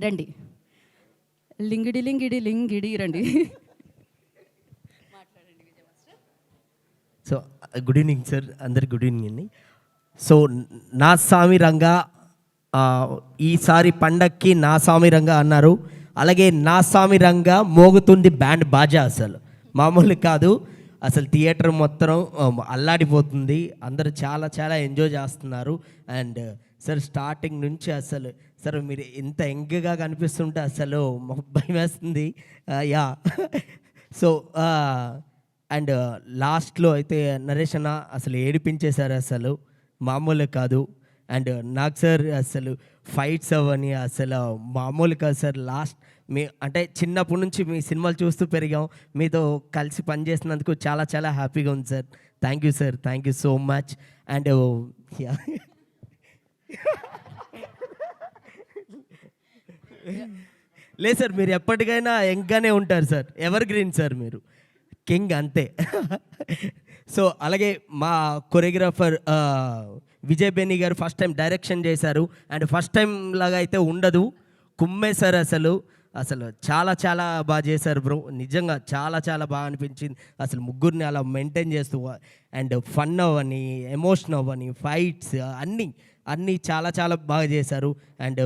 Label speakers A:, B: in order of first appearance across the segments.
A: రండి. లింగిడి లింగిడి లింగిడి రండి.
B: So good evening sir, అందరికి గుడ్ ఈవినింగ్ అండి. సో నా స్వామి రంగా ఈసారి పండక్కి నా స్వామి రంగా అన్నారు. అలాగే నా స్వామి రంగా మోగుతుంది బ్యాండ్ బాజా, అసలు మామూలు కాదు. అసలు థియేటర్ మొత్తం అల్లాడిపోతుంది, అందరూ చాలా చాలా ఎంజాయ్ చేస్తున్నారు. అండ్ సార్ స్టార్టింగ్ నుంచి అసలు సార్ మీరు ఇంత యంగ్గా కనిపిస్తుంటే అసలు భయం వేస్తుంది. యా సో అండ్ లాస్ట్లో అయితే నరేష్ అన్న అసలు ఏడిపించేశారు, అసలు మామూలు కాదు. అండ్ నాకు సార్ అసలు ఫైట్స్ అవని అసలు మామూలు కాదు సార్. లాస్ట్ మీ అంటే చిన్నప్పటి నుంచి మీ సినిమాలు చూస్తూ పెరిగాం, మీతో కలిసి పనిచేసినందుకు చాలా చాలా హ్యాపీగా ఉంది sir. Thank you sir, thank you so much. And లేదు సార్, మీరు ఎప్పటికైనా యంగ్గానే ఉంటారు సార్, ఎవర్ గ్రీన్ సార్, మీరు కింగ్ అంతే. సో అలాగే మా కొరియోగ్రాఫర్ విజయ్ బెన్నీ గారు ఫస్ట్ టైం డైరెక్షన్ చేశారు. అండ్ ఫస్ట్ టైం లాగా అయితే ఉండదు, కుమ్మేశారు అసలు. అసలు చాలా చాలా బాగా చేశారు బ్రో, నిజంగా చాలా చాలా బాగా అనిపించింది. అసలు ముగ్గురిని అలా మెయింటైన్ చేస్తూ అండ్ ఫన్ అవ్వని, ఎమోషన్ అవ్వని, ఫైట్స్ అన్నీ చాలా చాలా బాగా చేశారు. అండ్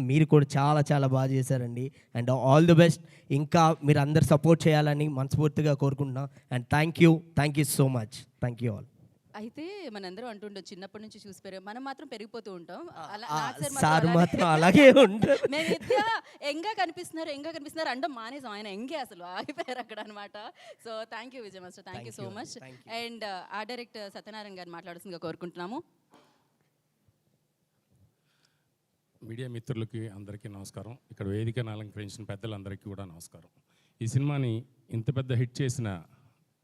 B: మీరు కూడా చాలా చాలా బాగా చేశారండి. అండ్ ఆల్ ది బెస్ట్, ఇంకా మీరు అందరు సపోర్ట్ చేయాలని మనస్ఫూర్తిగా కోరుకుంటున్నాం. And thank you so much, thank you all.
A: అయితే మనందరం అంటుంటాం చిన్నప్పటి నుంచి చూసి పెరిగాం, మనం మాత్రం పెరిగిపోతూ ఉంటాం.
B: సార్ మాత్రం అలాగే ఉంటారు.
A: మేము ఎంగా కనిపిస్తున్నారు అంటే మానేసాం, ఆయన ఎంగే అసలు ఆగిపోయారు అక్కడ అనమాట. So thank you Vijay master, thank you so much. And ఆ డైరెక్టర్ సత్యనారాయణ గారిని మాట్లాడుతుందిగా కోరుకుంటున్నాము.
C: మీడియా మిత్రులకి అందరికీ నమస్కారం, ఇక్కడ వేదికను అలంకరించిన పెద్దలందరికీ కూడా నమస్కారం. ఈ సినిమాని ఇంత పెద్ద హిట్ చేసిన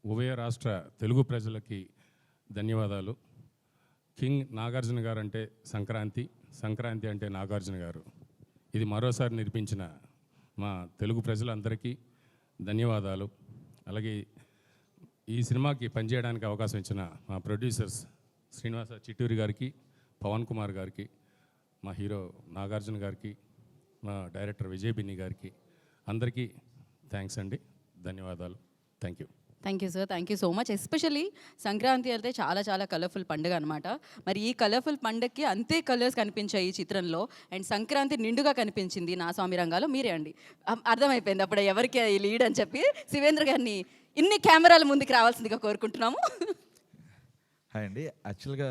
C: ఉభయ రాష్ట్ర తెలుగు ప్రజలకి ధన్యవాదాలు. కింగ్ నాగార్జున గారు అంటే సంక్రాంతి అంటే నాగార్జున గారు, ఇది మరోసారి నిరూపించిన మా తెలుగు ప్రజలందరికీ ధన్యవాదాలు. అలాగే ఈ సినిమాకి పనిచేయడానికి అవకాశం ఇచ్చిన మా ప్రొడ్యూసర్స్ శ్రీనివాస చిట్టూరి గారికి, పవన్ కుమార్ గారికి, మా హీరో నాగార్జున గారికి, మా డైరెక్టర్ విజయ్ బిన్ని గారికి, అందరికీ థ్యాంక్స్ అండి, ధన్యవాదాలు. Thank you.
A: Thank you sir, thank you so much. Especially Sankranti అయితే చాలా చాలా కలర్ఫుల్ పండుగ అనమాట. మరి ఈ కలర్ఫుల్ పండుగకి అంతే కలర్స్ కనిపించాయి ఈ చిత్రంలో. అండ్ సంక్రాంతి నిండుగా కనిపించింది నా స్వామి రంగాలో. మీరే అండి, అర్థమైపోయింది అప్పుడు ఎవరికి ఈ లీడ్ అని చెప్పి. శివేంద్ర గారిని ఇన్ని కెమెరాల ముందుకు రావాల్సిందిగా కోరుకుంటున్నాము.
D: హాయ్ అండి, యాక్చువల్గా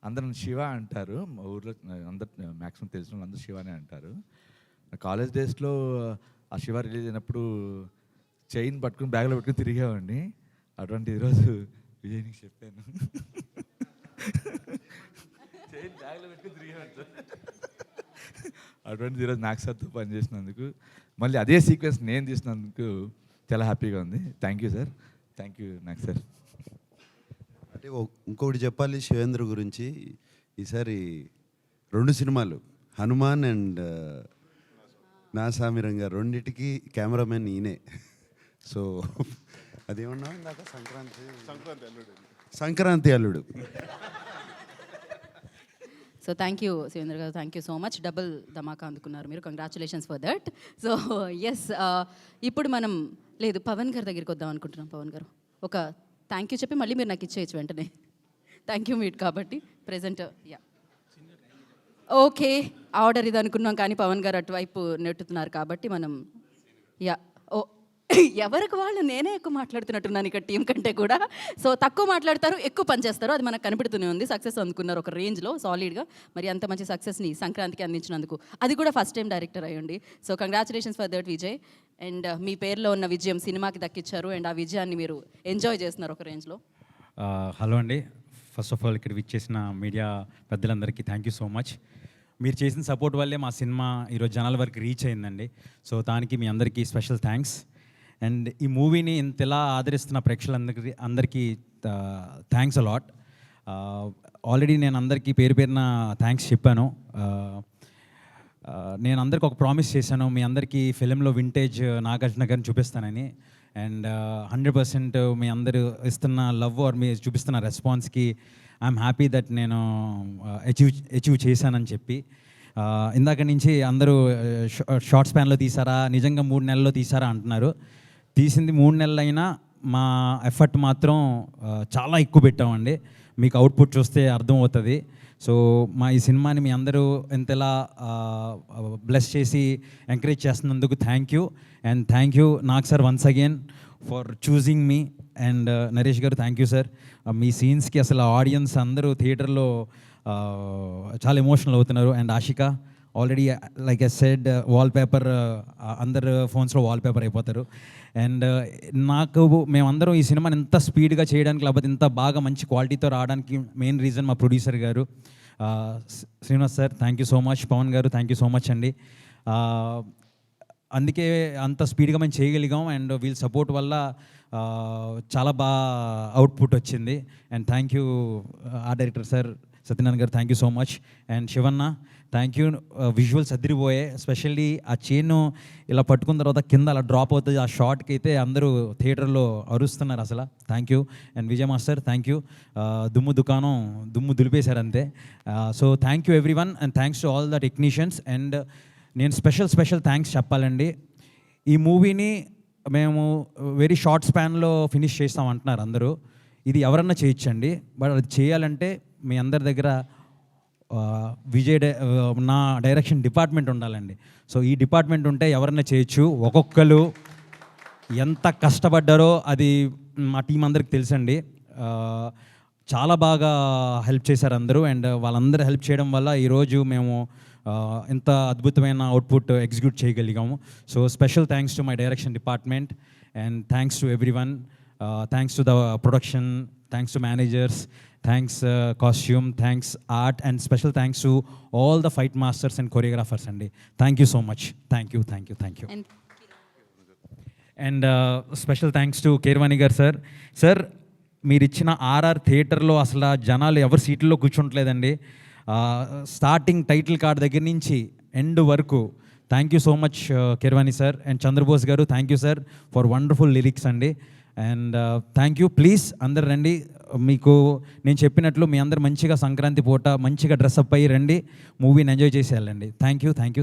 D: అందరూ శివ అంటారు, మా ఊర్లో అందరు మ్యాక్సిమం తెలిసిన వాళ్ళు అందరూ శివనే అంటారు. కాలేజ్ డేస్లో ఆ శివ రిలీజ్ అయినప్పుడు చైన్ పట్టుకుని బ్యాగ్లో పెట్టుకుని తిరిగామండి. అటువంటి ఈరోజు విజయ్కి చెప్పాను, చైన్ బ్యాగ్లో పెట్టుకుని తిరిగాను. అటువంటి ఈరోజు నాకు సార్తో పనిచేసినందుకు, మళ్ళీ అదే సీక్వెన్స్ నేను తీసినందుకు చాలా హ్యాపీగా ఉంది. Thank you sir, thank you నాకు సార్.
E: అంటే ఇంకొకటి చెప్పాలి శివేంద్ర గురించి. ఈసారి 2 సినిమాలు, హనుమాన్ అండ్ నా స్వామి రంగా, రెండిటికి కెమెరామెన్ ఈయనే. సో అదేమన్నా ఇందాక సంక్రాంతి అల్లుడు.
A: So thank you Shivendra garu, thank you so much. Double ధమాకా అందుకున్నారు మీరు, congratulations for that. So yes, ఇప్పుడు మనం లేదు పవన్ గారి దగ్గరికి వద్దాం అనుకుంటున్నాం. పవన్ గారు ఒక థ్యాంక్ యూ చెప్పి మళ్ళీ మీరు నాకు ఇచ్చేయచ్చు వెంటనే. థ్యాంక్ యూ మీట్ కాబట్టి ప్రెజెంట్. యా ఓకే, ఆర్డర్ ఇది అనుకున్నాం కానీ పవన్ గారు అటువైపు నెట్టుతున్నారు కాబట్టి మనం యా ఓ ఎవరికి వాళ్ళు నేనే ఎక్కువ మాట్లాడుతున్నట్టున్నాను ఇక్కడ టీం కంటే కూడా. సో తక్కువ మాట్లాడతారు, ఎక్కువ పని చేస్తారు, అది మనకు కనిపెడుతూనే ఉంది. సక్సెస్ అందుకున్నారు ఒక రేంజ్లో సాలిడ్గా. మరి అంత మంచి సక్సెస్ని సంక్రాంతికి అందించినందుకు, అది కూడా ఫస్ట్ టైం డైరెక్టర్ అయ్యండి. So congratulations for that Vijay. And మీ పేరులో ఉన్న విజయం సినిమాకి దక్కించారు, అండ్ ఆ విజయాన్ని మీరు ఎంజాయ్ చేస్తున్నారు ఒక రేంజ్లో.
F: హలో అండి, ఫస్ట్ ఆఫ్ ఆల్ ఇక్కడ విచ్చేసిన మీడియా పెద్దలందరికీ థ్యాంక్ యూ సో మచ్. మీరు చేసిన సపోర్ట్ వల్లే మా సినిమా ఈరోజు జనాల వరకు రీచ్ అయిందండి. సో దానికి మీ అందరికీ స్పెషల్ థ్యాంక్స్. అండ్ ఈ మూవీని ఇంతలా ఆదరిస్తున్న ప్రేక్షకులందరికీ థ్యాంక్స్ అలాట్. ఆల్రెడీ నేను అందరికీ పేరున థ్యాంక్స్ చెప్పాను. నేను అందరికి ఒక ప్రామిస్ చేశాను, మీ అందరికీ ఫిలింలో వింటేజ్ నాగార్జున గారిని చూపిస్తానని. అండ్ 100% మీ అందరూ ఇస్తున్న లవ్ ఆర్ మీ చూపిస్తున్న రెస్పాన్స్కి ఐఎమ్ హ్యాపీ దట్ నేను అచీవ్ చేశానని చెప్పి. ఇందాక నుంచి అందరూ షార్ట్ స్పాన్లో తీసారా, నిజంగా 3 నెలల్లో తీసారా అంటున్నారు. తీసింది 3 నెలలైనా మా ఎఫర్ట్ మాత్రం చాలా ఎక్కువ పెట్టామండి. మీకు అవుట్పుట్ చూస్తే అర్థమవుతుంది. సో మా ఈ సినిమాని మీ అందరూ ఎంతలా బ్లెస్ చేసి ఎంకరేజ్ చేస్తున్నందుకు thank you. And thank you Nag sir once again for choosing me. And Naresh గారు థ్యాంక్ యూ సార్. మీ సీన్స్కి అసలు ఆడియన్స్ అందరూ థియేటర్లో చాలా ఎమోషనల్ అవుతున్నారు. And Ashika already like I said wallpaper, అందరు ఫోన్స్లో వాల్పేపర్ అయిపోతారు. అండ్ నాకు మేమందరం ఈ సినిమాని ఇంత స్పీడ్గా చేయడానికి, లేకపోతే ఇంత బాగా మంచి క్వాలిటీతో రావడానికి మెయిన్ రీజన్ మా ప్రొడ్యూసర్ గారు Srinivas sir, thank you so much. Pawan గారు థ్యాంక్ యూ సో మచ్ అండి. అందుకే అంత స్పీడ్గా మేము చేయగలిగాం. అండ్ వీళ్ళ సపోర్ట్ వల్ల చాలా బాగా అవుట్పుట్ వచ్చింది. And thank you art director sir Satyanarayana garu, thank you so much. And Shivanna thank you. Visuals అదిరిపోయాయి. ఎస్పెషల్లీ ఆ చైన్ ఇలా పట్టుకున్న తర్వాత కింద అలా డ్రాప్ అవుతుంది, ఆ షాట్కి అయితే అందరూ థియేటర్లో అరుస్తున్నారు అసలు. Thank you. And Vijay master thank you. దుమ్ము దులిపేశారు అంతే. So thank you everyone and thanks to all the technicians. And నేను స్పెషల్ థ్యాంక్స్ చెప్పాలండి. ఈ మూవీని మేము వెరీ షార్ట్ స్పాన్లో ఫినిష్ చేస్తాం అంటున్నారు అందరూ. ఇది ఎవరన్నా చేయొచ్చండి, బట్ అది చేయాలంటే మీ అందరి దగ్గర నా డైరెక్షన్ డిపార్ట్మెంట్ ఉండాలండి. సో ఈ డిపార్ట్మెంట్ ఉంటే ఎవరన్నా చేయొచ్చు. ఒక్కొక్కరు ఎంత కష్టపడ్డారో అది మా టీం అందరికి తెలుసండి. చాలా బాగా హెల్ప్ చేశారు అందరూ. అండ్ వాళ్ళందరూ హెల్ప్ చేయడం వల్ల ఈరోజు మేము ఇంత అద్భుతమైన అవుట్పుట్ ఎగ్జిక్యూట్ చేయగలిగాము. So special thanks to my direction department and thanks to everyone. Thanks to the production, thanks to managers, thanks costume, thanks art, and special thanks to all the fight masters and choreographers అండి. Thank you so much. Thank you. And special thanks to Keeravani garu sir. Sir మీరు ఇచ్చిన RR థియేటర్లో అసలు జనాలు ఎవరు సీట్లలో కూర్చోట్లేదండి. Starting title card దగ్గర నుంచి ఎండ్ వరకు thank you so much Keeravani sir. And Chandrabose garu thank you sir for wonderful lyrics అండి. And thank you. ప్లీజ్ అందరు రండి. మీకు నేను చెప్పినట్లు మీ అందరు మంచిగా సంక్రాంతి పూట మంచిగా డ్రెస్అప్ అయ్యి రండి, మూవీని ఎంజాయ్ చేసి వెళ్ళండి. Thank you
A: thank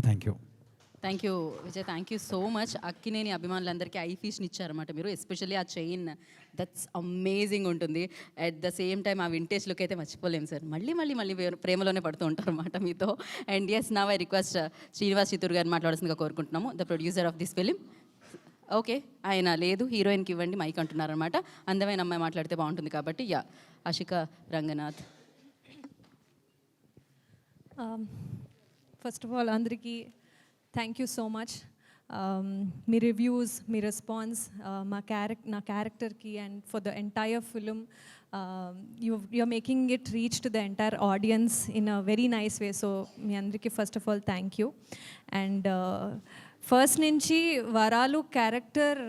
A: you Vijay, thank you so much. Akkineni అభిమానులందరికీ ఐ ఫీష్ని ఇచ్చారన్నమాట మీరు. ఎస్పెషల్లీ ఆ చైన్ దట్స్ అమేజింగ్ ఉంటుంది. అట్ ద సేమ్ టైం ఆ వింటేజ్ లుక్ అయితే మర్చిపోలేము సార్. మళ్ళీ ప్రేమలోనే పడుతూ ఉంటారు అన్నమాట మీతో. And yes, now I request Srinivas Chittoor గారిని మాట్లాడాల్సిందిగా కోరుకుంటున్నాము, the producer of this film. Okay, ఆయన లేదు, హీరోయిన్కి ఇవ్వండి మైక్ అంటున్నారనమాట. అందమైన అమ్మాయి మాట్లాడితే బాగుంటుంది కాబట్టి. Yeah, Ashika Ranganath.
G: First of all అందరికీ థ్యాంక్ యూ సో మచ్. మీ రివ్యూస్, మీ రెస్పాన్స్ నా క్యారెక్టర్కి and for the entire film, you're making it reach to the entire audience in a very nice way. So మీ అందరికీ first of all thank you. And first నుంచి Varalu character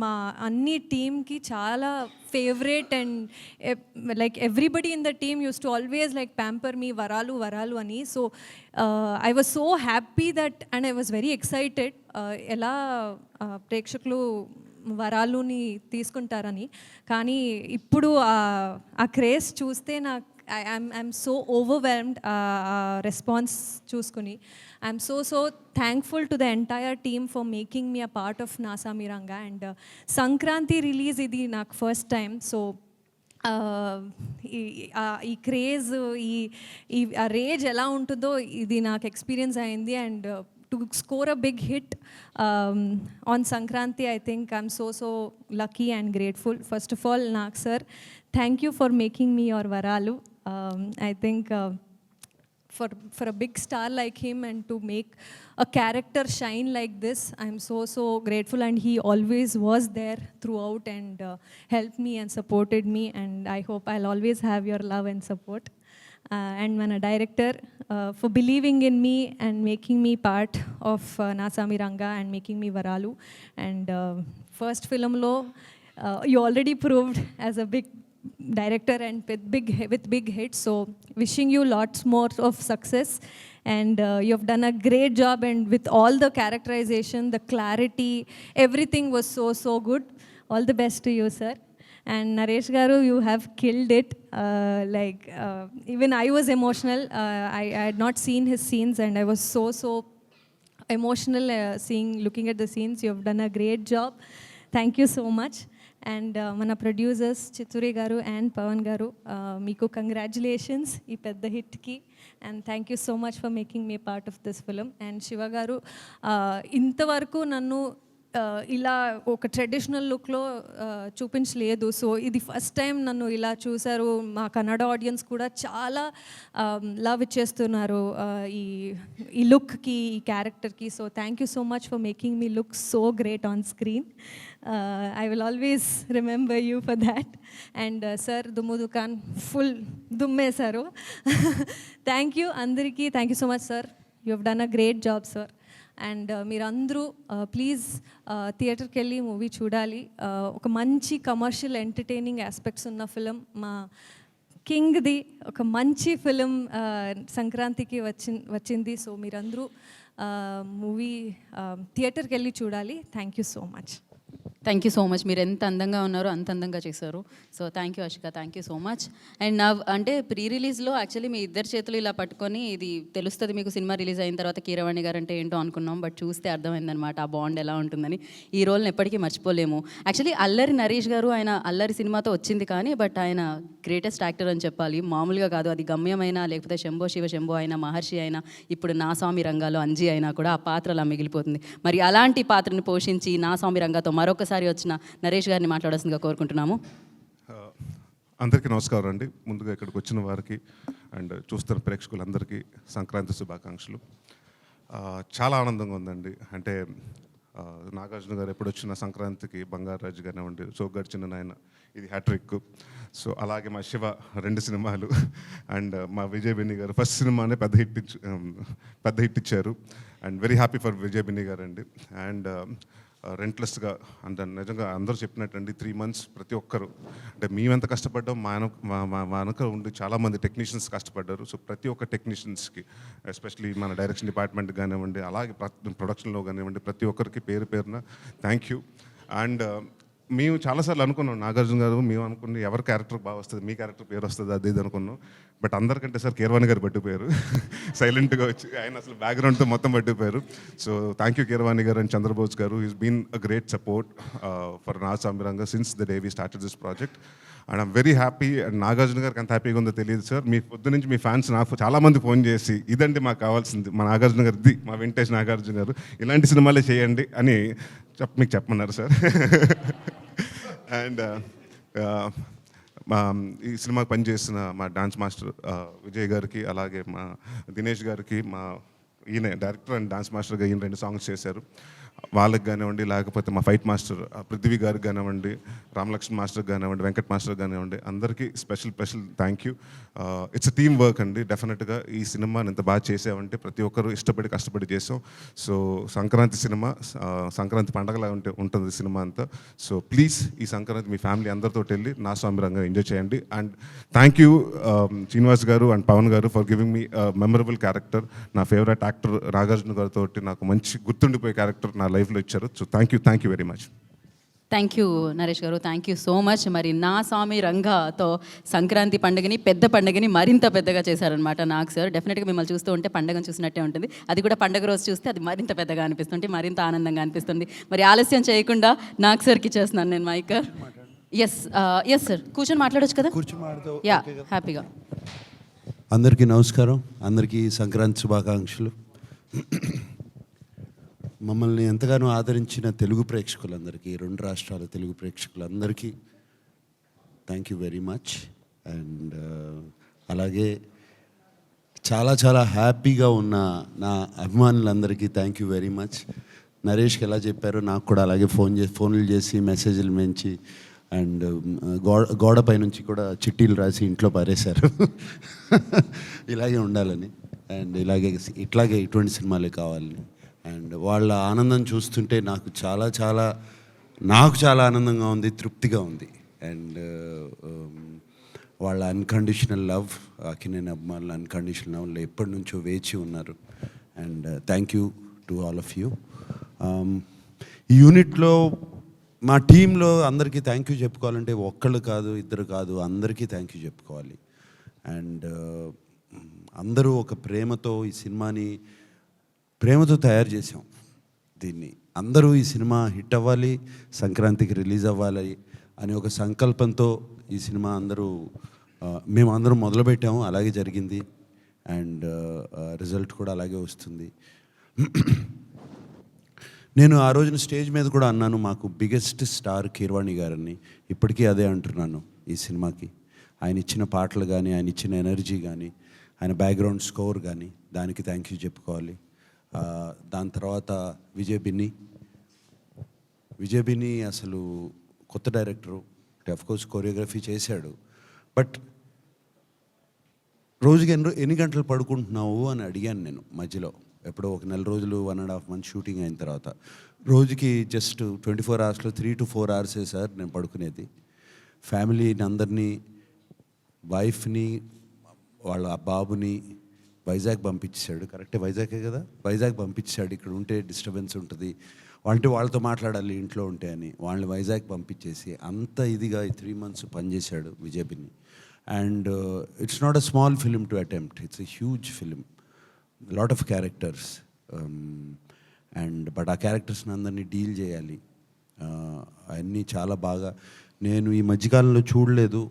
G: మా అన్ని టీమ్కి చాలా favourite. And like everybody in the team use to always like pamper మీ వరాలు అని. So I was so happy that and I was very excited ఎలా ప్రేక్షకులు వరాలుని తీసుకుంటారని. కానీ ఇప్పుడు ఆ క్రేజ్ చూస్తే నాకు ఐఎమ్ సో ఓవర్వెల్మ్డ్ రెస్పాన్స్ చూసుకుని. I'm so thankful to the entire team for making me a part of Naa Saami Ranga. And Sankranti release ఇది నాకు ఫస్ట్ టైం. సో ఈ క్రేజ్, ఈ రేజ్ ఎలా ఉంటుందో ఇది నాకు ఎక్స్పీరియన్స్ అయింది. And to score a big hit on Sankranti, I think I'm so lucky and grateful. First of all, Nag sir, thank you for making me your Varalu. I think for a big star like him and to make a character shine like this, I'm so grateful. And he always was there throughout and helped me and supported me, and I hope I'll always have your love and support. And my director for believing in me and making me part of Nasami Ranga and making me Varalu. And first film lo you already proved as a big director and with big hits. So wishing you lots more of success. And you have done a great job, and with all the characterization, the clarity, everything was so good. All the best to you, sir. And Naresh Garu, you have killed it. Even I was emotional. I had not seen his scenes, and I was so emotional looking at the scenes. You have done a great job. Thank you so much. And mana producers Chituri Garu and Pavan Garu, meeku congratulations ee pedda hit ki, and thank you so much for making me a part of this film. And Shiva Garu, ఇంతవరకు నన్ను ఇలా ఒక traditional లుక్లో చూపించలేదు. So ఇది first time నన్ను ఇలా చూశారు. మా కన్నడ ఆడియన్స్ కూడా చాలా లవ్ ఇచ్చేస్తున్నారు ఈ లుక్కి, ఈ క్యారెక్టర్కి. So thank you so much for making me look so great on screen. I will always remember you for that. And sir దుమ్ము దుకాన్ ఫుల్ దుమ్మేశారు. థ్యాంక్ యూ అందరికీ. Thank you so much sir. You have done a great job sir. And మీరందరూ please థియేటర్కి వెళ్ళి movie చూడాలి. ఒక మంచి commercial entertaining aspects ఉన్న ఫిలిం, మా కింగ్ది ఒక మంచి ఫిలిం సంక్రాంతికి వచ్చింది. సో మీరందరూ మూవీ థియేటర్కి వెళ్ళి చూడాలి. Thank you so much.
A: Thank you so much. మీరు ఎంత అందంగా ఉన్నారో అంత అందంగా చేశారు. So thank you Ashika, thank you so much. And నా అంటే ప్రీ రిలీజ్లో యాక్చువల్లీ మీ ఇద్దరు చేతులు ఇలా పట్టుకొని ఇది తెలుస్తుంది మీకు సినిమా రిలీజ్ అయిన తర్వాత కీరవాణి గారు అంటే ఏంటో అనుకున్నాం, బట్ చూస్తే అర్థమైందనమాట ఆ బాండ్ ఎలా ఉంటుందని. ఈ రోల్ని ఎప్పటికీ మర్చిపోలేము. యాక్చువల్లీ అల్లరి నరేష్ గారు ఆయన అల్లరి సినిమాతో వచ్చింది కానీ బట్ ఆయన గ్రేటెస్ట్ యాక్టర్ అని చెప్పాలి, మామూలుగా కాదు. అది గమ్యమైనా లేకపోతే శంభో శివ శంభో అయినా, మహర్షి అయినా, ఇప్పుడు నా స్వామి రంగాలో అంజీ అయినా కూడా ఆ పాత్ర అలా మిగిలిపోతుంది. మరి అలాంటి పాత్రను పోషించి నా స్వామి రంగాతో మరొకసారి వచ్చిన నరేష్ గారిని మాట్లాడాల్సిందిగా కోరుకుంటున్నాము.
H: అందరికీ నమస్కారం అండి. ముందుగా ఇక్కడికి వచ్చిన వారికి అండ్ చూస్తున్న ప్రేక్షకులందరికీ సంక్రాంతి శుభాకాంక్షలు. చాలా ఆనందంగా ఉందండి. అంటే నాగార్జున గారు ఎప్పుడు వచ్చిన సంక్రాంతికి బంగారాజు కానివ్వండి, సో గడిచిన నాయన ఇది హ్యాట్రిక్. సో అలాగే మా శివ 2 సినిమాలు అండ్ మా విజయ్ బెన్నీ గారు ఫస్ట్ సినిమానే పెద్ద హిట్ ఇచ్చారు. And very happy for Vijay Binni గారు అండి. అండ్ రెంట్లెస్గా అంటే నిజంగా అందరూ చెప్పినట్టండి 3 months ప్రతి ఒక్కరు అంటే మేమెంత కష్టపడ్డాం, మా వెనక ఉండి చాలామంది టెక్నీషియన్స్ కష్టపడ్డారు. సో ప్రతి ఒక్క టెక్నీషియన్స్కి ఎస్పెషలీ మన డైరెక్షన్ డిపార్ట్మెంట్ కానివ్వండి, అలాగే ప్రొడక్షన్లో కానివ్వండి, ప్రతి ఒక్కరికి పేరు పేరున థ్యాంక్ యూ. అండ్ మేము చాలాసార్లు అనుకున్నాం నాగార్జున గారు, మేము అనుకుని ఎవరి క్యారెక్టర్ బాగా వస్తుంది, మీ క్యారెక్టర్ పేరు వస్తుంది అది ఇది అనుకున్నాం. బట్ అందరికంటే సార్ కీరవాణి గారు పట్టిపోయారు. సైలెంట్గా వచ్చి ఆయన అసలు బ్యాక్గ్రౌండ్తో మొత్తం పట్టిపోయారు. So thank you Keeravani garu and Chandrabose garu. Is been a great support for Naa Saami Ranga since the day we started this project. And I'm very happy. And Nagarjuna గారికి ఎంత హ్యాపీగా ఉందో తెలియదు సార్. మీ పొద్దు నుంచి మీ ఫ్యాన్స్ నాకు చాలామంది ఫోన్ చేసి ఇదండి మాకు కావాల్సింది, మా నాగార్జున గారిది, మా వెంకటేష్ నాగార్జున గారు ఇలాంటి సినిమాలే చేయండి అని మీకు చెప్పమన్నారు సార్. అండ్ ఈ సినిమాకి పనిచేసిన మా డాన్స్ మాస్టర్ విజయ్ గారికి, అలాగే మా దినేష్ గారికి, మా ఈయన డైరెక్టర్ అండ్ డాన్స్ మాస్టర్గా ఈయన 2 songs చేశారు, వాళ్ళకి కానివ్వండి, లేకపోతే మా ఫైట్ మాస్టర్ పృథ్వీ గారికి కానివ్వండి, రామలక్ష్మణ్ మాస్టర్ కానివ్వండి, వెంకట్ మాస్టర్ కానివ్వండి, అందరికీ special thank you. It's a team work అండి. డెఫినెట్గా ఈ సినిమాని ఎంత బాగా చేసామంటే ప్రతి ఒక్కరు ఇష్టపడి కష్టపడి చేసాం. సో సంక్రాంతి సినిమా సంక్రాంతి పండగలా ఉంటుంది సినిమా అంతా. సో ప్లీజ్ ఈ సంక్రాంతి మీ ఫ్యామిలీ అందరితో వెళ్ళి నా స్వామి రంగా ఎంజాయ్ చేయండి. అండ్ థ్యాంక్ యూ శ్రీనివాస్ గారు అండ్ పవన్ గారు for giving me memorable character. నా ఫేవరెట్ యాక్టర్ నాగార్జున గారితో నాకు మంచి గుర్తుండిపోయే క్యారెక్టర్ నా లైఫ్లో ఇచ్చారు. So thank you very much.
A: Thank you Naresh గారు, థ్యాంక్ యూ సో మచ్. మరి నా స్వామి రంగాతో సంక్రాంతి పండుగని పెద్ద పండుగని మరింత పెద్దగా చేశారనమాట నాకు సార్. డెఫినెట్గా మిమ్మల్ని చూస్తూ ఉంటే పండుగను చూసినట్టే ఉంటుంది. అది కూడా పండుగ రోజు చూస్తే అది మరింత పెద్దగా అనిపిస్తుంది, మరింత ఆనందంగా అనిపిస్తుంది. మరి ఆలస్యం చేయకుండా నాకు సార్కి ఇచ్చేస్తున్నాను నేను మైక్. ఎస్ సార్, కూర్చొని మాట్లాడొచ్చు కదా? యా, హ్యాపీగా.
E: అందరికీ నమస్కారం, అందరికీ సంక్రాంతి శుభాకాంక్షలు. మమ్మల్ని ఎంతగానో ఆదరించిన తెలుగు ప్రేక్షకులందరికీ, 2 రాష్ట్రాల తెలుగు ప్రేక్షకులందరికీ thank you very much. And అలాగే చాలా హ్యాపీగా ఉన్న నా అభిమానులందరికీ థ్యాంక్ యూ వెరీ మచ్. నరేష్కి ఎలా చెప్పారో నాకు కూడా అలాగే ఫోన్లు చేసి మెసేజ్లు మెంచి అండ్ గోడపై నుంచి కూడా చిట్టీలు రాసి ఇంట్లో పారేశారు ఇలాగే ఉండాలని అండ్ ఇట్లాగే ఇటువంటి సినిమాలే కావాలని. అండ్ వాళ్ళ ఆనందం చూస్తుంటే నాకు చాలా ఆనందంగా ఉంది, తృప్తిగా ఉంది. అండ్ వాళ్ళ అన్కండిషనల్ లవ్, అక్కినేని అభిమానుల అన్కండిషనల్ లవ్ ఎప్పటి నుంచో వేచి ఉన్నారు. And thank you to all of you. ఈ యూనిట్లో మా టీంలో అందరికీ థ్యాంక్ యూ చెప్పుకోవాలంటే ఒక్కళ్ళు కాదు, ఇద్దరు కాదు, అందరికీ థ్యాంక్ యూ చెప్పుకోవాలి. అండ్ అందరూ ఒక ప్రేమతో ఈ సినిమాని ప్రేమతో తయారు చేసాం. దీన్ని అందరూ ఈ సినిమా హిట్ అవ్వాలి, సంక్రాంతికి రిలీజ్ అవ్వాలి అని ఒక సంకల్పంతో ఈ సినిమా మేము అందరం మొదలుపెట్టాము. అలాగే జరిగింది. అండ్ రిజల్ట్ కూడా అలాగే వస్తుంది. నేను ఆ రోజున స్టేజ్ మీద కూడా అన్నాను, మాకు బిగ్గెస్ట్ స్టార్ కీరవాణి గారని. ఇప్పటికీ అదే అంటున్నాను ఈ సినిమాకి. ఆయన ఇచ్చిన పాటలు కానీ, ఆయన ఇచ్చిన ఎనర్జీ కానీ, ఆయన బ్యాక్గ్రౌండ్ స్కోర్ కానీ, దానికి థ్యాంక్ యూ చెప్పుకోవాలి. దాని తర్వాత విజయ్ బిన్ని అసలు కొత్త డైరెక్టరు, అఫ్కోర్స్ కొరియోగ్రఫీ చేశాడు. బట్ రోజుకి ఎన్ని గంటలు పడుకుంటున్నావు అని అడిగాను నేను మధ్యలో. ఎప్పుడో ఒక నెల రోజులు 1.5 months షూటింగ్ అయిన తర్వాత రోజుకి just 24 hours 3 to 4 hours sir నేను పడుకునేది. ఫ్యామిలీని అందరినీ, వైఫ్ని, వాళ్ళ బాబుని వైజాగ్ పంపించాడు. కరెక్టే, వైజాగే కదా, వైజాగ్ పంపించాడు. ఇక్కడ ఉంటే డిస్టర్బెన్స్ ఉంటుంది, అంటే వాళ్ళతో మాట్లాడాలి ఇంట్లో ఉంటే అని వాళ్ళని వైజాగ్ పంపించేసి అంత ఇదిగా ఈ 3 months పనిచేశాడు Vijay Binny. And it's not a small film to attempt, it's a huge film, lot of characters. And but ఆ క్యారెక్టర్స్ని అందరినీ డీల్ చేయాలి. అవన్నీ చాలా బాగా, నేను ఈ మధ్యకాలంలో చూడలేదు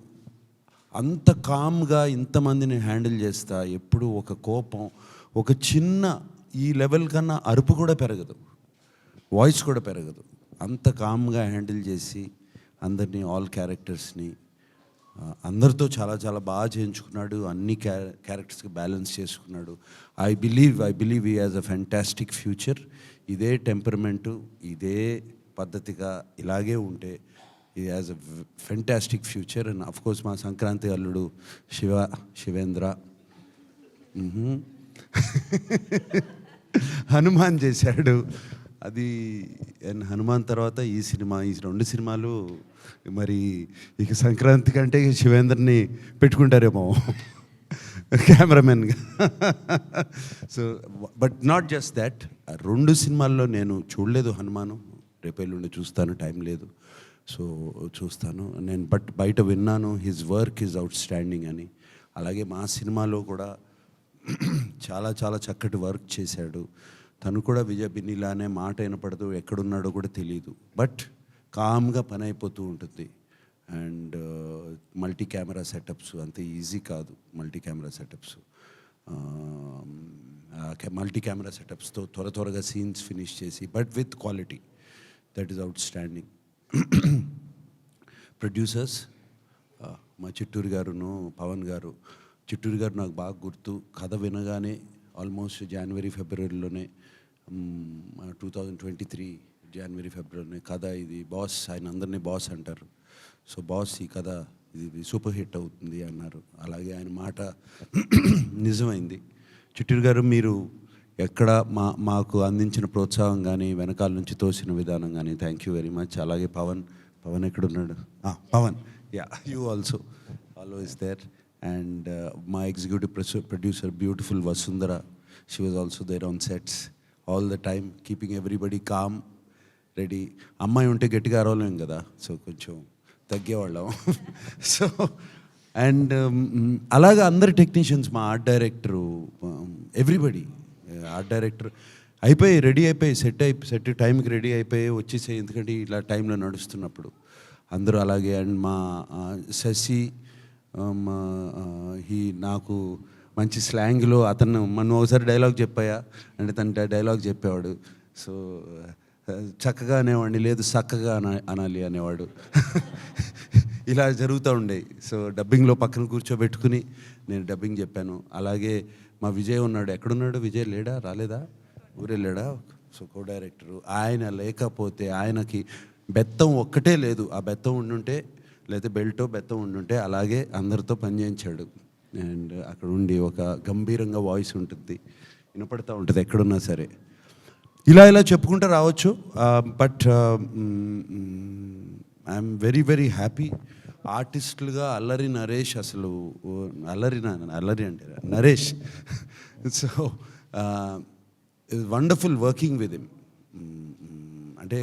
E: అంత కామ్గా ఇంతమందిని హ్యాండిల్ చేస్తా. ఎప్పుడు ఒక కోపం, ఒక చిన్న ఈ లెవెల్ కన్నా అరుపు కూడా పెరగదు, వాయిస్ కూడా పెరగదు. అంత కామ్గా హ్యాండిల్ చేసి అందరినీ, ఆల్ క్యారెక్టర్స్ని అందరితో చాలా చాలా బాగా చేయించుకున్నాడు. అన్ని క్యారెక్టర్స్కి బ్యాలెన్స్ చేసుకున్నాడు. I believe he has a fantastic future. ఇదే టెంపర్మెంటు, ఇదే పద్ధతిగా ఇలాగే ఉంటే he has a fantastic future. And of course మా సంక్రాంతి అల్లుడు శివేంద్ర హనుమాన్ చేశాడు. అది హనుమాన్ తర్వాత ఈ సినిమా, ఈ 2 సినిమాలు మరి ఇక సంక్రాంతి కంటే శివేంద్రని పెట్టుకుంటారేమో కెమెరామెన్గా. So but not just that, 2 సినిమాల్లో నేను చూడలేదు హనుమాను. రేపెల్లుండి చూస్తాను, టైం లేదు, సో చూస్తాను నేను. బట్ బయట విన్నాను his work is out standing అని. అలాగే మా సినిమాలో కూడా చాలా చాలా చక్కటి వర్క్ చేశాడు. తను కూడా విజయ్ బిన్నిలానే మాట వినపడదు, ఎక్కడున్నాడో కూడా తెలియదు, బట్ కామ్గా పని అయిపోతూ ఉంటుంది. అండ్ మల్టీ కెమెరా సెటప్స్ అంత ఈజీ కాదు. మల్టీ కెమెరా సెటప్స్తో త్వరగా సీన్స్ ఫినిష్ చేసి, but with quality, that is out standing. Producers మా చిట్టూరు గారును పవన్ గారు. చిట్టూరు గారు నాకు బాగా గుర్తు, కథ వినగానే ఆల్మోస్ట్ జనవరి ఫిబ్రవరిలోనే 2023 జనవరి ఫిబ్రవరిలోనే కథ ఇది బాస్, ఆయన అందరినీ బాస్ అంటారు. సో బాస్ ఈ కథ ఇది సూపర్ హిట్ అవుతుంది అన్నారు. అలాగే ఆయన మాట నిజమైంది. చిట్టూరు గారు మీరు ఎక్కడ మాకు అందించిన ప్రోత్సాహం కానీ, వెనకాల నుంచి తోసిన విధానం కానీ, థ్యాంక్ యూ వెరీ మచ్. అలాగే పవన్ ఎక్కడున్నాడు? Pavan, yeah, you also always there. And మా executive producer beautiful Vasundhara, she was also there on sets all the time, keeping everybody calm, ready. అమ్మాయి ఉంటే గట్టిగా అరవలేం కదా, సో కొంచెం తగ్గేవాళ్ళం. సో అండ్ అలాగా అందరు టెక్నీషియన్స్, మా art director, everybody, art director ready అయిపోయి సెట్ టైంకి రెడీ అయిపోయి వచ్చేసే, ఎందుకంటే ఇలా టైంలో నడుస్తున్నప్పుడు అందరూ అలాగే. అండ్ మా శశి నాకు మంచి స్లాంగ్లో అతను మనం ఒకసారి డైలాగ్ చెప్పాయా అంటే తన డైలాగ్ చెప్పేవాడు. సో చక్కగా అనేవాడిని, లేదు చక్కగా అనాలి అనేవాడు. ఇలా జరుగుతూ ఉండేవి. సో డబ్బింగ్లో పక్కన కూర్చోబెట్టుకుని నేను డబ్బింగ్ చెప్పాను. అలాగే మా విజయ్ ఉన్నాడు, ఎక్కడున్నాడు? విజయ్ లేడా, రాలేదా, ఊరెళ్ళాడా? సో కో డైరెక్టరు. ఆయన లేకపోతే, ఆయనకి బెత్తం ఒక్కటే లేదు, ఆ బెత్తం ఉండుంటే, లేకపోతే బెత్తం ఉండుంటే అలాగే అందరితో పనిచేయించాడు. అండ్ అక్కడ ఉండి ఒక గంభీరంగా వాయిస్ ఉంటుంది, వినపడుతూ ఉంటుంది ఎక్కడున్నా సరే. ఇలా చెప్పుకుంటూ రావచ్చు. But I'm very happy. ఆర్టిస్టులుగా అల్లరి నరేష్, అసలు అల్లరి అంటే Naresh. So wonderful working with him. అంటే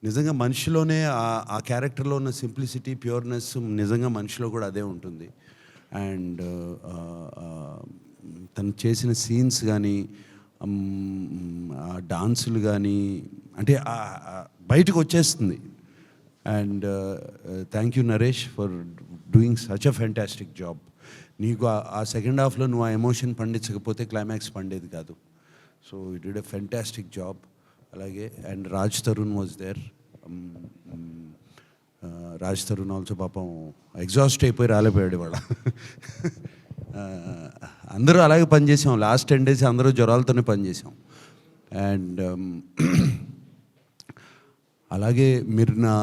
E: నిజంగా మనిషిలోనే ఆ క్యారెక్టర్లో ఉన్న సింప్లిసిటీ, ప్యూర్నెస్ నిజంగా మనిషిలో కూడా అదే ఉంటుంది. అండ్ తను చేసిన సీన్స్ కానీ, ఆ డాన్సులు కానీ, అంటే బయటకు వచ్చేస్తుంది. And thank you Naresh for doing such a fantastic job. నీకు ఆ సెకండ్ హాఫ్లో నువ్వు ఆ ఎమోషన్ పండించకపోతే క్లైమాక్స్ పండేది కాదు. So you did a fantastic job. అలాగే and Raj Tarun was there. Raj Tarun also పాపం ఎగ్జాస్ట్ అయిపోయి రాలేపోయాడు ఇవాళ. అందరూ అలాగే పనిచేసాం. లాస్ట్ 10 days అందరూ జ్వరాలతోనే పనిచేసాం. అండ్ అలాగే మిర్నా,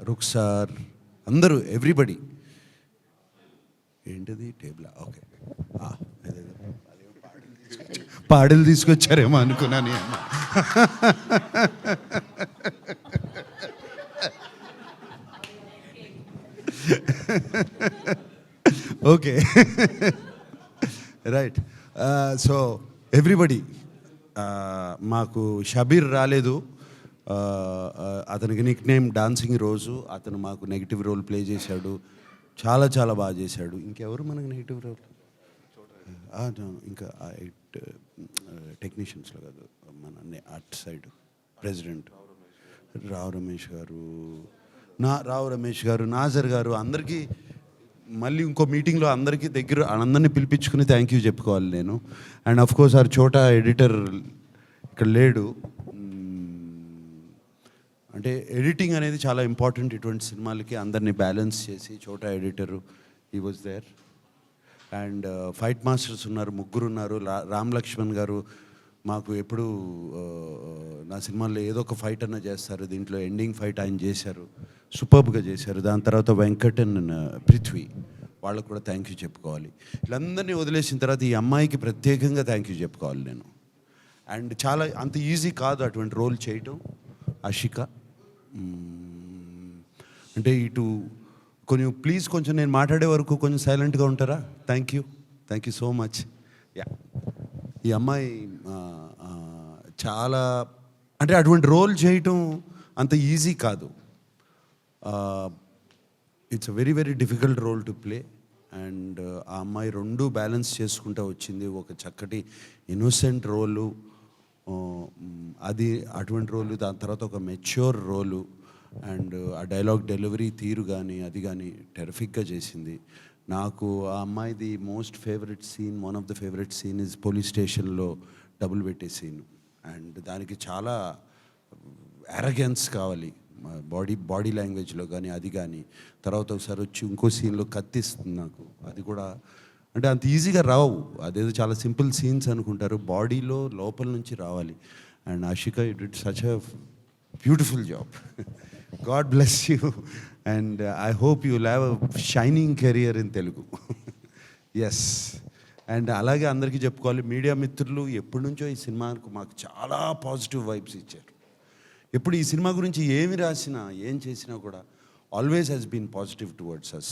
E: రుక్సార్, అందరూ ఎవ్రీబడి. ఏంటిది టేబుల్? ఓకే, పాడలు తీసుకొచ్చారేమో అనుకున్నాను. Okay, right. సో ఎవ్రీబడి, మాకు షబీర్ రాలేదు. అతనికి నిక్ నేమ్ డాన్సింగ్ రోజు. అతను మాకు నెగిటివ్ రోల్ ప్లే చేశాడు. చాలా చాలా బాగా చేశాడు. ఇంకెవరు మనకు నెగిటివ్ రోల్? ఇంకా టెక్నీషియన్స్లో కాదు, మన at side president Rao Ramesh గారు, నాజర్ గారు, అందరికీ మళ్ళీ ఇంకో మీటింగ్లో అందరినీ పిలిపించుకుని థ్యాంక్ యూ చెప్పుకోవాలి నేను. అండ్ అఫ్ కోర్స్ ఆర్ చోటా ఎడిటర్ ఇక్కడ లేడు. అంటే ఎడిటింగ్ అనేది చాలా ఇంపార్టెంట్ ఇటువంటి సినిమాలకి. అందరినీ బ్యాలెన్స్ చేసి Chota editor he was there. And fight masters ఉన్నారు, 3 ఉన్నారు. రామ్ లక్ష్మణ్ గారు మాకు ఎప్పుడు నా సినిమాల్లో ఏదో ఒక ఫైట్ అన్న చేస్తారు. దీంట్లో ఎండింగ్ ఫైట్ ఆయన చేశారు, సూపర్బ్గా చేశారు. దాని తర్వాత వెంకట్ అండ్ పృథ్వీ, వాళ్ళకు కూడా థ్యాంక్ యూ చెప్పుకోవాలి. వీళ్ళందరినీ వదిలేసిన తర్వాత ఈ అమ్మాయికి ప్రత్యేకంగా థ్యాంక్ యూ చెప్పుకోవాలి నేను. అండ్ చాలా అంత ఈజీ కాదు అటువంటి రోల్ చేయటం. ఆషిక, అంటే ఇటు కొంచెం నేను మాట్లాడే వరకు కొంచెం సైలెంట్గా ఉంటారా? Thank you so much. Yeah, ఈ అమ్మాయి చాలా, అంటే అటువంటి రోల్ చేయటం అంత ఈజీ కాదు. It's a very very difficult role to play. And ఆ అమ్మాయి 2 బ్యాలెన్స్ చేసుకుంటూ వచ్చింది. ఒక చక్కటి ఇన్నోసెంట్ రోలు, అది అటువంటి రోలు, దాని తర్వాత ఒక మెచ్యూర్ రోలు. అండ్ ఆ డైలాగ్ డెలివరీ తీరు కానీ అది కానీ టెరిఫిక్గా చేసింది. నాకు ఆ అమ్మాయిది most favourite scene, one of the favourite scene is police స్టేషన్లో డబుల్ పెట్టే సీన్. అండ్ దానికి చాలా అరగెన్స్ కావాలి బాడీ లాంగ్వేజ్లో కానీ అది కానీ. తర్వాత ఒకసారి వచ్చి ఇంకో సీన్లో కత్తిస్తుంది నాకు. అది కూడా అంటే అంత ఈజీగా రావు, అదేదో చాలా సింపుల్ సీన్స్ అనుకుంటారు, బాడీలో లోపల నుంచి రావాలి. And Ashika, you did such a beautiful job. God bless you. And I hope you will have a shining career in Telugu. Yes. And అలాగే అందరికీ చెప్పుకోవాలి, మీడియా మిత్రులు ఎప్పటి నుంచో ఈ సినిమాకు మాకు చాలా పాజిటివ్ వైబ్స్ ఇచ్చారు. ఎప్పుడు ఈ సినిమా గురించి ఏమి రాసినా ఏం చేసినా కూడా always has been positive towards us.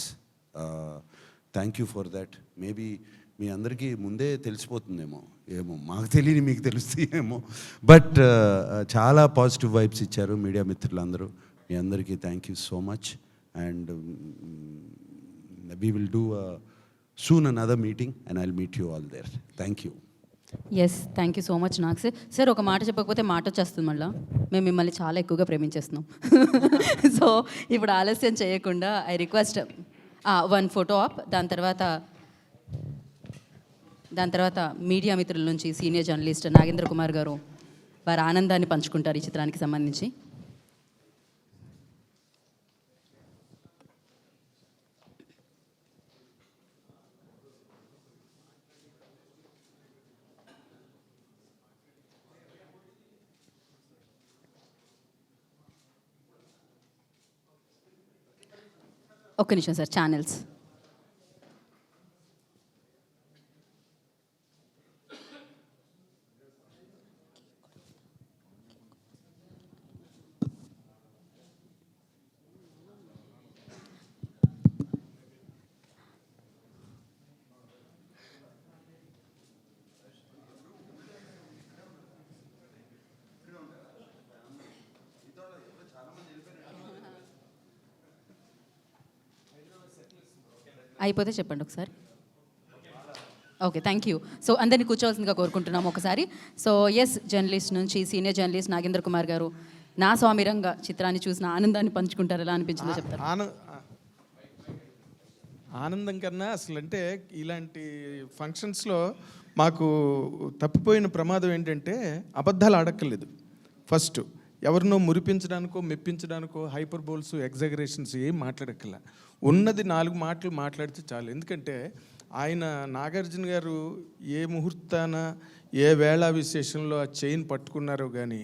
E: Thank you for that. Maybe మీ అందరికీ ముందే తెలిసిపోతుందేమో, ఏమో మాకు తెలియని మీకు తెలుస్తాయేమో. బట్ చాలా పాజిటివ్ వైబ్స్ ఇచ్చారు మీడియా మిత్రులందరూ. మీ అందరికీ thank you so much. And we will do soon another meeting and I'll meet you all there. Thank you.
A: Yes, thank you so much. నాకు సార్ ఒక మాట చెప్పకపోతే మాట వచ్చేస్తుంది మళ్ళీ. మేము మిమ్మల్ని చాలా ఎక్కువగా ప్రేమించేస్తున్నాం. సో ఇప్పుడు ఆలస్యం చేయకుండా ఐ రిక్వెస్ట్ 1 ఫోటో ఆప్. దాని తర్వాత మీడియా మిత్రుల నుంచి సీనియర్ జర్నలిస్ట్ నాగేంద్ర కుమార్ గారు వారి ఆనందాన్ని పంచుకుంటారు ఈ చిత్రానికి సంబంధించి. ఒక్క నిమిషం సార్, ఛానల్స్. అయిపోతే చెప్పండి ఒకసారి. Okay, thank you. సో అందరినీ కూర్చోవలసిందిగా కోరుకుంటున్నాము ఒకసారి. సో ఎస్, జర్నలిస్ట్ నుంచి సీనియర్ జర్నలిస్ట్ నాగేంద్ర కుమార్ గారు నా స్వామిరంగ చిత్రాన్ని చూసిన ఆనందాన్ని పంచుకుంటారు. ఎలా అనిపించిందో చెప్తారు.
I: ఆనందం కన్నా అసలు అంటే ఇలాంటి ఫంక్షన్స్లో మాకు తప్పిపోయిన ప్రమాదం ఏంటంటే అబద్ధాలు ఆడక్కర్లేదు. ఫస్ట్ ఎవరినో మురిపించడానికో మెప్పించడానికో హైపర్ బోల్స్ ఎగ్జాగరేషన్స్ ఏం మాట్లాడక్కర్లా. ఉన్నది 4 మాటలు మాట్లాడితే చాలు. ఎందుకంటే ఆయన నాగార్జున గారు ఏ ముహూర్తాన ఏ వేళా విశేషంలో ఆ చైన్ పట్టుకున్నారో కానీ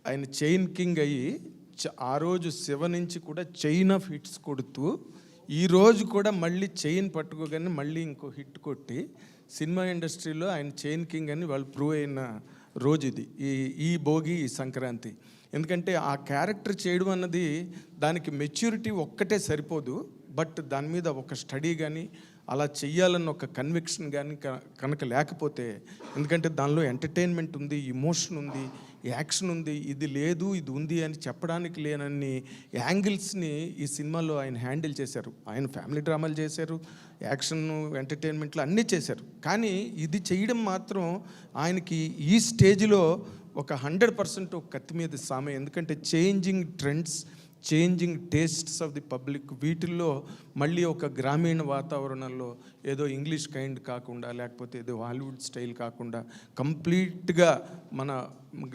I: ఆయన చైన్ కింగ్ అయ్యి ఆ రోజు శివ నుంచి కూడా చైన్ ఆఫ్ హిట్స్ కొడుతూ ఈరోజు కూడా మళ్ళీ చైన్ పట్టుకోగానే మళ్ళీ ఇంకో హిట్ కొట్టి సినిమా ఇండస్ట్రీలో ఆయన చైన్ కింగ్ అని వాళ్ళు ప్రూవ్ అయిన రోజు ఇది, ఈ భోగి, ఈ సంక్రాంతి. ఎందుకంటే ఆ క్యారెక్టర్ చేయడం అన్నది దానికి మెచ్యూరిటీ ఒక్కటే సరిపోదు, బట్ దాని మీద ఒక స్టడీ కానీ అలా చెయ్యాలన్న ఒక కన్విక్షన్ కానీ కనుక లేకపోతే, ఎందుకంటే దానిలో ఎంటర్టైన్మెంట్ ఉంది, ఇమోషన్ ఉంది, యాక్షన్ ఉంది, ఇది లేదు ఇది ఉంది అని చెప్పడానికి లేనన్ని యాంగిల్స్ని ఈ సినిమాలో ఆయన హ్యాండిల్ చేశారు. ఆయన ఫ్యామిలీ డ్రామాలు చేశారు, యాక్షన్, ఎంటర్టైన్మెంట్లు అన్నీ చేశారు. కానీ ఇది చేయడం మాత్రం ఆయనకి ఈ స్టేజ్లో ఒక 100% ఒక కత్తి మీద సామే. ఎందుకంటే changing trends, changing tastes of the public, వీటిల్లో మళ్ళీ ఒక గ్రామీణ వాతావరణంలో ఏదో ఇంగ్లీష్ కైండ్ కాకుండా, లేకపోతే ఏదో హాలీవుడ్ స్టైల్ కాకుండా కంప్లీట్గా మన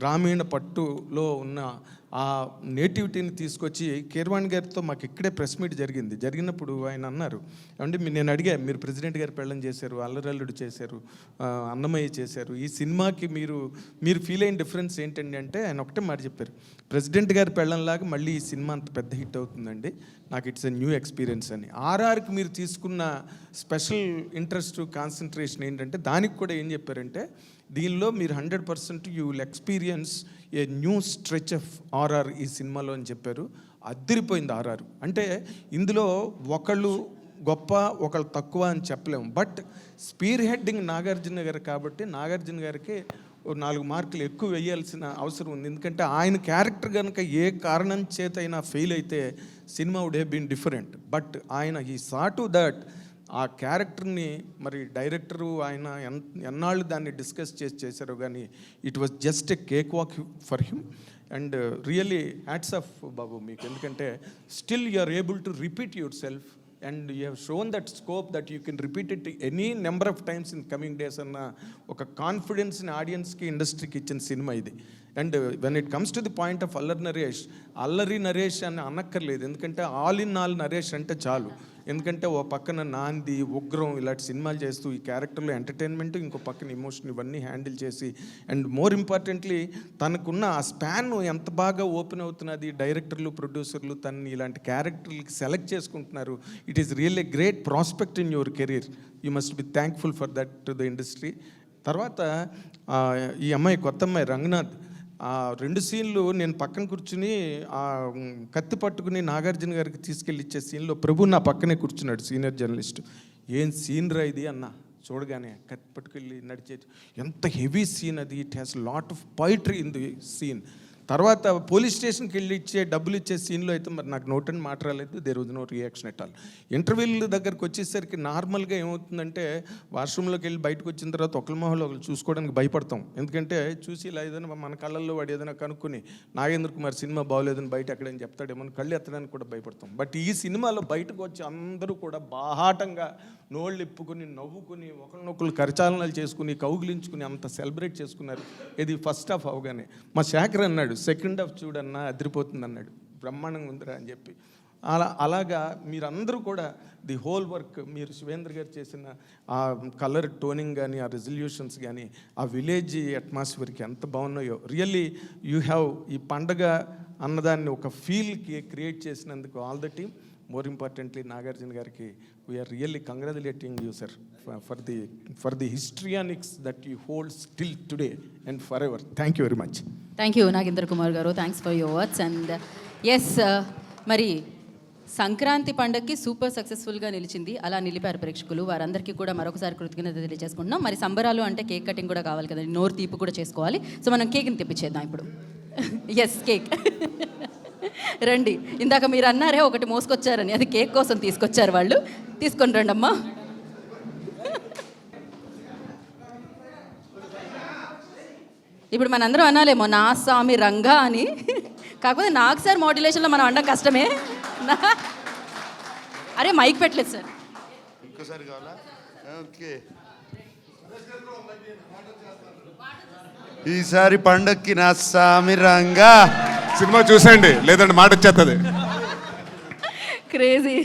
I: గ్రామీణ పట్టులో ఉన్న ఆ నేటివిటీని తీసుకొచ్చి కీరవాణి గారితో మాకు ఇక్కడే ప్రెస్ మీట్ జరిగినప్పుడు ఆయన అన్నారు, అంటే నేను అడిగా, మీరు ప్రెసిడెంట్ గారి పెళ్ళం చేశారు, అల్లరల్లుడు చేశారు, అన్నమయ్య చేశారు, ఈ సినిమాకి మీరు ఫీల్ అయిన డిఫరెన్స్ ఏంటండి అంటే ఆయన ఒకటే మాట చెప్పారు, ప్రెసిడెంట్ గారి పెళ్ళంలాగా మళ్ళీ ఈ సినిమా అంత పెద్ద హిట్ అవుతుందండి, నాకు ఇట్స్ ఎ న్యూ ఎక్స్పీరియన్స్ అని. ఆర్ఆర్కి మీరు తీసుకున్న స్పెషల్ ఇంట్రెస్ట్, కాన్సన్ట్రేషన్ ఏంటంటే దానికి కూడా ఏం చెప్పారంటే, దీనిలో మీరు 100% you will experience a new stretch of RR ఈ సినిమాలో అని చెప్పారు. అదిరిపోయింది ఆర్ఆర్. అంటే ఇందులో ఒకళ్ళు గొప్ప ఒకళ్ళు తక్కువ అని చెప్పలేము, బట్ స్పీర్ హెడ్డింగ్ నాగార్జున గారు కాబట్టి నాగార్జున గారికి 4 మార్కులు ఎక్కువ వేయాల్సిన అవసరం ఉంది. ఎందుకంటే ఆయన క్యారెక్టర్ కనుక ఏ కారణం చేత అయినా ఫెయిల్ అయితే సినిమా would have been different, but ఆయన హీ సా టు దట్ ఆ క్యారెక్టర్ని మరి డైరెక్టరు ఆయన ఎన్నాళ్ళు దాన్ని డిస్కస్ చేశారో కానీ it was just a cake walk for him. And really hats off బాబు మీకు, ఎందుకంటే still you are able to repeat yourself and you have shown that scope that you can repeat it any number of times in coming days అన్న ఒక కాన్ఫిడెన్స్ని ఆడియన్స్కి, ఇండస్ట్రీకి ఇచ్చిన సినిమా ఇది. And when it comes to the point of Allari Naresh అని అనక్కర్లేదు, ఎందుకంటే ఆల్ ఇన్ ఆల్ నరేష్ అంటే చాలు. ఎందుకంటే ఓ పక్కన నాంది, ఉగ్రం ఇలాంటి సినిమాలు చేస్తూ ఈ క్యారెక్టర్లో ఎంటర్టైన్మెంట్, ఇంకో పక్కన ఇమోషన్, ఇవన్నీ హ్యాండిల్ చేసి అండ్ మోర్ ఇంపార్టెంట్లీ తనకున్న ఆ స్పాన్ ఎంత బాగా ఓపెన్ అవుతున్నది, డైరెక్టర్లు, ప్రొడ్యూసర్లు తనని ఇలాంటి క్యారెక్టర్లకి సెలెక్ట్ చేసుకుంటున్నారు. It is really great prospect in your career. You must be thankful for that to the industry. తర్వాత ఈ అమ్మాయి, కొత్త అమ్మాయి రంగనాథ్, ఆ 2 సీన్లు నేను పక్కన కూర్చుని ఆ కత్తి పట్టుకుని నాగార్జున గారికి తీసుకెళ్ళి ఇచ్చే సీన్లో ప్రభు నా పక్కనే కూర్చున్నాడు, సీనియర్ జర్నలిస్ట్. ఏం సీన్ రా ఇది అన్న, చూడగానే కత్తి పట్టుకెళ్ళి నడిచే ఎంత హెవీ సీన్ అది. It has lot of poetry in the scene. తర్వాత పోలీస్ స్టేషన్కి వెళ్ళి డబ్బులు ఇచ్చే సీన్లో అయితే మరి నాకు నోట్ అండ్ మాట రాలేదు, there was no reaction at all. ఇంటర్వ్యూల దగ్గరకు వచ్చేసరికి నార్మల్గా ఏమవుతుందంటే వాష్రూమ్లోకి వెళ్ళి బయటకు వచ్చిన తర్వాత ఒకరి మొహంలో ఒకరు చూసుకోవడానికి భయపడతాం. ఎందుకంటే చూసి ఇలా ఏదైనా మన కళ్ళల్లో వాడు ఏదైనా కనుక్కొని నాగేంద్ర కుమార్ సినిమా బాగోలేదని బయట ఎక్కడని చెప్తాడేమో కళ్ళు ఎత్తడానికి కూడా భయపడతాం. బట్ ఈ సినిమాలో బయటకు వచ్చి అందరూ కూడా బాహాటంగా నోళ్ళు ఇప్పుకుని, నవ్వుకుని, ఒకరినొకరు కరచాలనాలు చేసుకుని, కౌగిలించుకుని అంత సెలబ్రేట్ చేసుకున్నారు. ఇది ఫస్ట్ హాఫ్ అవగానే మా శేఖర్ అన్నాడు, సెకండ్ హాఫ్ చూడన్నా అదిరిపోతుంది అన్నాడు, బ్రహ్మాండంగా ఉందిరా అని చెప్పి. అలాగా మీరందరూ కూడా ది హోల్ వర్క్, మీరు శివేంద్ర గారు చేసిన ఆ కలర్ టోనింగ్ కానీ, ఆ రెజల్యూషన్స్ కానీ, ఆ విలేజ్ అట్మాస్ఫియర్కి ఎంత బాగున్నాయో. రియల్లీ యూ హ్యావ్ ఈ పండగ అన్నదాన్ని ఒక ఫీల్కి క్రియేట్ చేసినందుకు all the team. More importantly Nagarjuna గారికి we are really congratulating you sir for the histrionics that you hold still today and for ever. Thank you very much.
A: Thank you Nagendra Kumar garu, thanks for your words. And yes, మరి సంక్రాంతి పండగకి super సక్సెస్ఫుల్గా నిలిచింది, అలా నిలిపారు ప్రేక్షకులు. వారందరికీ కూడా మరొకసారి కృతజ్ఞత తెలియజేసుకుంటున్నాం. మరి సంబరాలు అంటే కేక్ కటింగ్ కూడా కావాలి కదండి, నోరు తీపి కూడా చేసుకోవాలి. సో మనం కేక్ని తెప్పించేద్దాం ఇప్పుడు. ఎస్, కేక్ రండి. ఇందాక మీరు అన్నారే ఒకటి మోసుకొచ్చారని, అది కేక్ కోసం తీసుకొచ్చారు వాళ్ళు. తీసుకొని రండి అమ్మా. ఇప్పుడు మనందరం అనాలేమో నా స్వామి రంగా అని, కాకపోతే నాకు సార్ మోడ్యులేషన్లో మనం అనడం కష్టమే. అరే మైక్ పెట్టలేదు సార్.
J: ఇంకోసారి కావాలా? ఓకే. ఈసారి పండక్కి నా స్వామి రంగా
H: సినిమా చూసేయండి, లేదంటే మాట వచ్చేస్తుంది.
A: క్రేజీ.